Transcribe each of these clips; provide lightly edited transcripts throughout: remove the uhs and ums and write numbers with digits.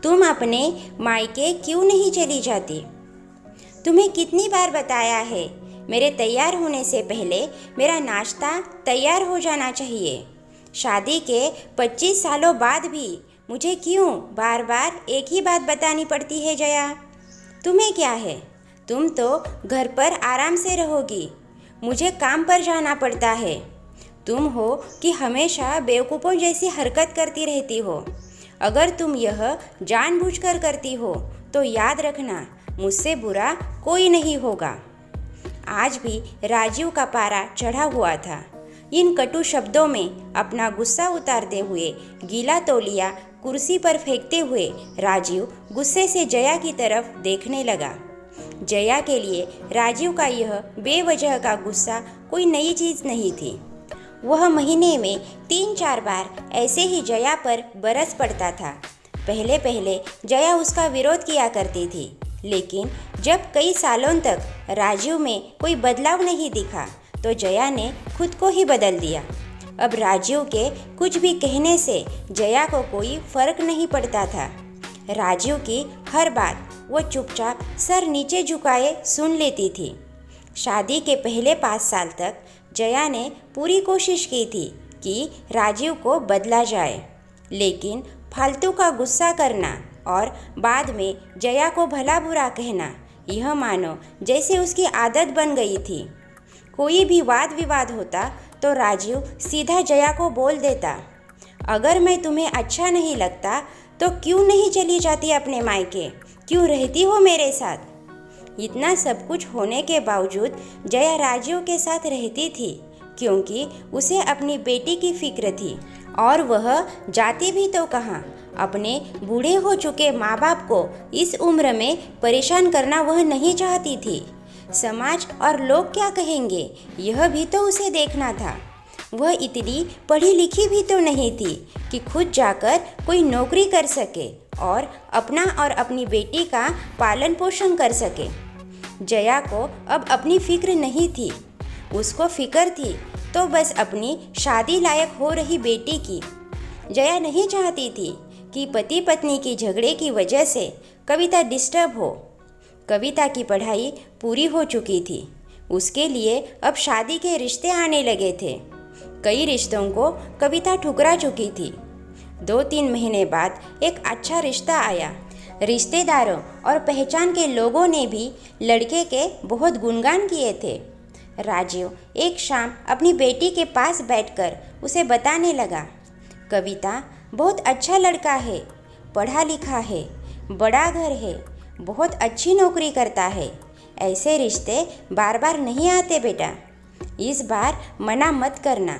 तुम अपने मायके क्यों नहीं चली जाती? तुम्हें कितनी बार बताया है, मेरे तैयार होने से पहले मेरा नाश्ता तैयार हो जाना चाहिए। शादी के 25 सालों बाद भी मुझे क्यों बार बार एक ही बात बतानी पड़ती है जया? तुम्हें क्या है, तुम तो घर पर आराम से रहोगी, मुझे काम पर जाना पड़ता है। तुम हो कि हमेशा बेवकूफ़ों जैसी हरकत करती रहती हो। अगर तुम यह जानबूझकर करती हो तो याद रखना, मुझसे बुरा कोई नहीं होगा। आज भी राजीव का पारा चढ़ा हुआ था। इन कटु शब्दों में अपना गुस्सा उतारते हुए, गीला तौलिया कुर्सी पर फेंकते हुए राजीव गुस्से से जया की तरफ देखने लगा। जया के लिए राजीव का यह बेवजह का गुस्सा कोई नई चीज़ नहीं थी। वह महीने में 3-4 बार ऐसे ही जया पर बरस पड़ता था। पहले पहले जया उसका विरोध किया करती थी, लेकिन जब कई सालों तक राजीव में कोई बदलाव नहीं दिखा तो जया ने खुद को ही बदल दिया। अब राजीव के कुछ भी कहने से जया को कोई फर्क नहीं पड़ता था। राजीव की हर बात वो चुपचाप सर नीचे झुकाए सुन लेती थी। शादी के पहले 5 साल तक जया ने पूरी कोशिश की थी कि राजीव को बदला जाए, लेकिन फालतू का गुस्सा करना और बाद में जया को भला बुरा कहना, यह मानो जैसे उसकी आदत बन गई थी। कोई भी वाद विवाद होता तो राजीव सीधा जया को बोल देता, अगर मैं तुम्हें अच्छा नहीं लगता तो क्यों नहीं चली जाती अपने मायके, क्यों रहती हो मेरे साथ? इतना सब कुछ होने के बावजूद जया राजीव के साथ रहती थी, क्योंकि उसे अपनी बेटी की फिक्र थी। और वह जाती भी तो कहाँ, अपने बूढ़े हो चुके माँ बाप को इस उम्र में परेशान करना वह नहीं चाहती थी। समाज और लोग क्या कहेंगे, यह भी तो उसे देखना था। वह इतनी पढ़ी लिखी भी तो नहीं थी कि खुद जाकर कोई नौकरी कर सके और अपना और अपनी बेटी का पालन पोषण कर सके। जया को अब अपनी फिक्र नहीं थी, उसको फिक्र थी तो बस अपनी शादी लायक हो रही बेटी की। जया नहीं चाहती थी कि पति पत्नी की झगड़े की वजह से कविता डिस्टर्ब हो। कविता की पढ़ाई पूरी हो चुकी थी, उसके लिए अब शादी के रिश्ते आने लगे थे। कई रिश्तों को कविता ठुकरा चुकी थी। 2-3 महीने बाद एक अच्छा रिश्ता आया। रिश्तेदारों और पहचान के लोगों ने भी लड़के के बहुत गुणगान किए थे। राजीव एक शाम अपनी बेटी के पास बैठकर उसे बताने लगा, कविता बहुत अच्छा लड़का है, पढ़ा लिखा है, बड़ा घर है, बहुत अच्छी नौकरी करता है। ऐसे रिश्ते बार बार नहीं आते बेटा, इस बार मना मत करना।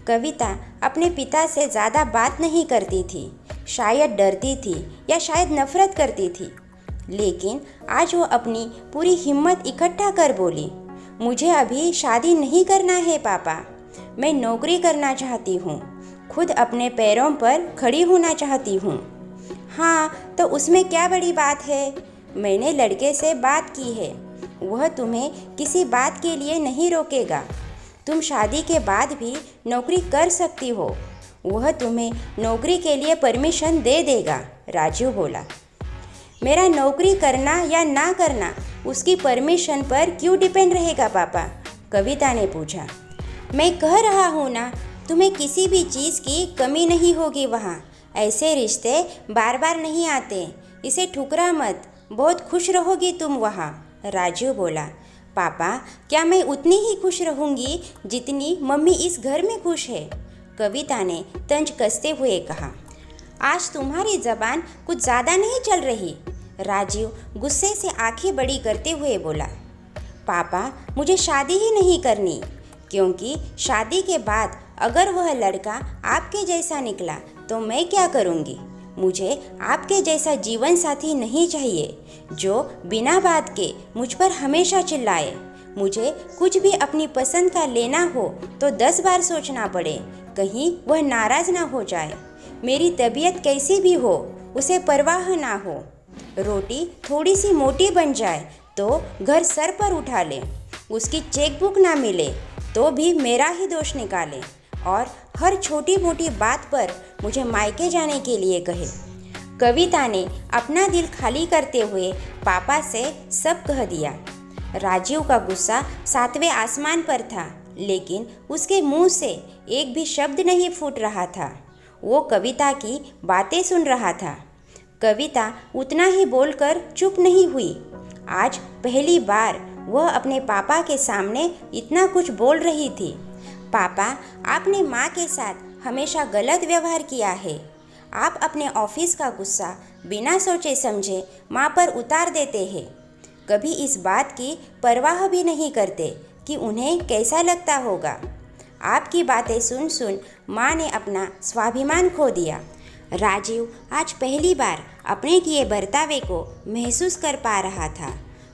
कविता अपने पिता से ज़्यादा बात नहीं करती थी, शायद डरती थी या शायद नफरत करती थी, लेकिन आज वो अपनी पूरी हिम्मत इकट्ठा कर बोली, मुझे अभी शादी नहीं करना है पापा, मैं नौकरी करना चाहती हूँ, खुद अपने पैरों पर खड़ी होना चाहती हूँ। हाँ तो उसमें क्या बड़ी बात है, मैंने लड़के से बात की है, वह तुम्हें किसी बात के लिए नहीं रोकेगा। तुम शादी के बाद भी नौकरी कर सकती हो, वह तुम्हें नौकरी के लिए परमिशन दे देगा। राजीव बोला, मेरा नौकरी करना या ना करना उसकी परमिशन पर क्यों डिपेंड रहेगा पापा? कविता ने पूछा। मैं कह रहा हूँ ना, तुम्हें किसी भी चीज़ की कमी नहीं होगी वहाँ। ऐसे रिश्ते बार बार नहीं आते, इसे ठुकरा मत, बहुत खुश रहोगी तुम वहाँ। राजीव बोला, पापा क्या मैं उतनी ही खुश रहूँगी जितनी मम्मी इस घर में खुश है? कविता ने तंज कसते हुए कहा। आज तुम्हारी ज़बान कुछ ज़्यादा नहीं चल रही? राजीव गुस्से से आंखें बड़ी करते हुए बोला, पापा मुझे शादी ही नहीं करनी, क्योंकि शादी के बाद अगर वह लड़का आपके जैसा निकला तो मैं क्या करूँगी? मुझे आपके जैसा जीवन साथी नहीं चाहिए जो बिना बात के मुझ पर हमेशा चिल्लाए। मुझे कुछ भी अपनी पसंद का लेना हो तो 10 बार सोचना पड़े, कहीं वह नाराज़ ना हो जाए। मेरी तबीयत कैसी भी हो उसे परवाह ना हो। रोटी थोड़ी सी मोटी बन जाए तो घर सर पर उठा ले, उसकी चेकबुक ना मिले तो भी मेरा ही दोष निकाले और हर छोटी मोटी बात पर मुझे मायके जाने के लिए कहे। कविता ने अपना दिल खाली करते हुए पापा से सब कह दिया। राजीव का गुस्सा 7वें आसमान पर था, लेकिन उसके मुंह से एक भी शब्द नहीं फूट रहा था। वो कविता की बातें सुन रहा था। कविता उतना ही बोलकर चुप नहीं हुई। आज पहली बार वह अपने पापा के सामने इतना कुछ बोल रही थी। पापा, आपने माँ के साथ हमेशा गलत व्यवहार किया है। आप अपने ऑफिस का गुस्सा बिना सोचे समझे माँ पर उतार देते हैं। कभी इस बात की परवाह भी नहीं करते कि उन्हें कैसा लगता होगा। आपकी बातें सुन सुन माँ ने अपना स्वाभिमान खो दिया। राजीव आज पहली बार अपने किए बर्तावे को महसूस कर पा रहा था।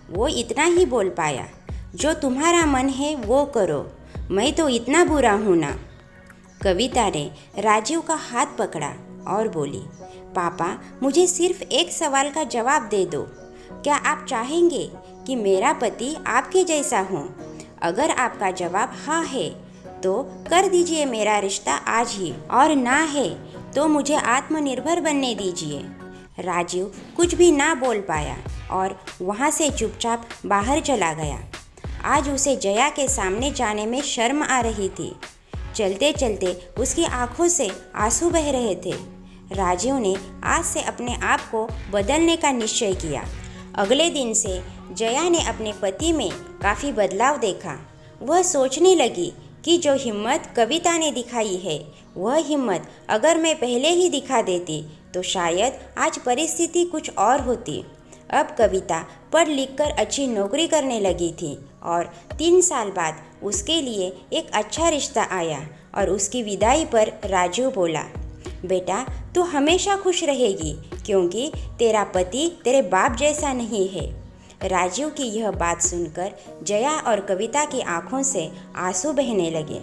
वो इतना ही बोल पाया, जो तुम्हारा मन है वो करो, मैं तो इतना बुरा हूँ ना। कविता ने राजीव का हाथ पकड़ा और बोली, पापा, मुझे सिर्फ एक सवाल का जवाब दे दो। क्या आप चाहेंगे कि मेरा पति आपके जैसा हो? अगर आपका जवाब हाँ है तो कर दीजिए मेरा रिश्ता आज ही, और ना है तो मुझे आत्मनिर्भर बनने दीजिए। राजीव कुछ भी ना बोल पाया और वहाँ से चुपचाप बाहर चला गया। आज उसे जया के सामने जाने में शर्म आ रही थी। चलते चलते उसकी आंखों से आंसू बह रहे थे। राजीव ने आज से अपने आप को बदलने का निश्चय किया। अगले दिन से जया ने अपने पति में काफ़ी बदलाव देखा। वह सोचने लगी कि जो हिम्मत कविता ने दिखाई है, वह हिम्मत अगर मैं पहले ही दिखा देती तो शायद आज परिस्थिति कुछ और होती। अब कविता पढ़ लिख कर अच्छी नौकरी करने लगी थी और 3 साल बाद उसके लिए एक अच्छा रिश्ता आया और उसकी विदाई पर राजू बोला, बेटा, तू हमेशा खुश रहेगी क्योंकि तेरा पति तेरे बाप जैसा नहीं है। राजीव की यह बात सुनकर जया और कविता की आंखों से आंसू बहने लगे।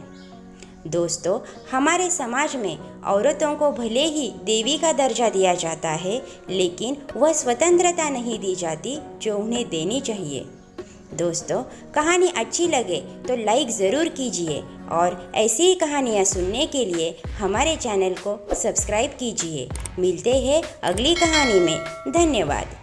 दोस्तों, हमारे समाज में औरतों को भले ही देवी का दर्जा दिया जाता है, लेकिन वह स्वतंत्रता नहीं दी जाती जो उन्हें देनी चाहिए। दोस्तों, कहानी अच्छी लगे तो लाइक ज़रूर कीजिए और ऐसी ही कहानियाँ सुनने के लिए हमारे चैनल को सब्सक्राइब कीजिए। मिलते हैं अगली कहानी में। धन्यवाद।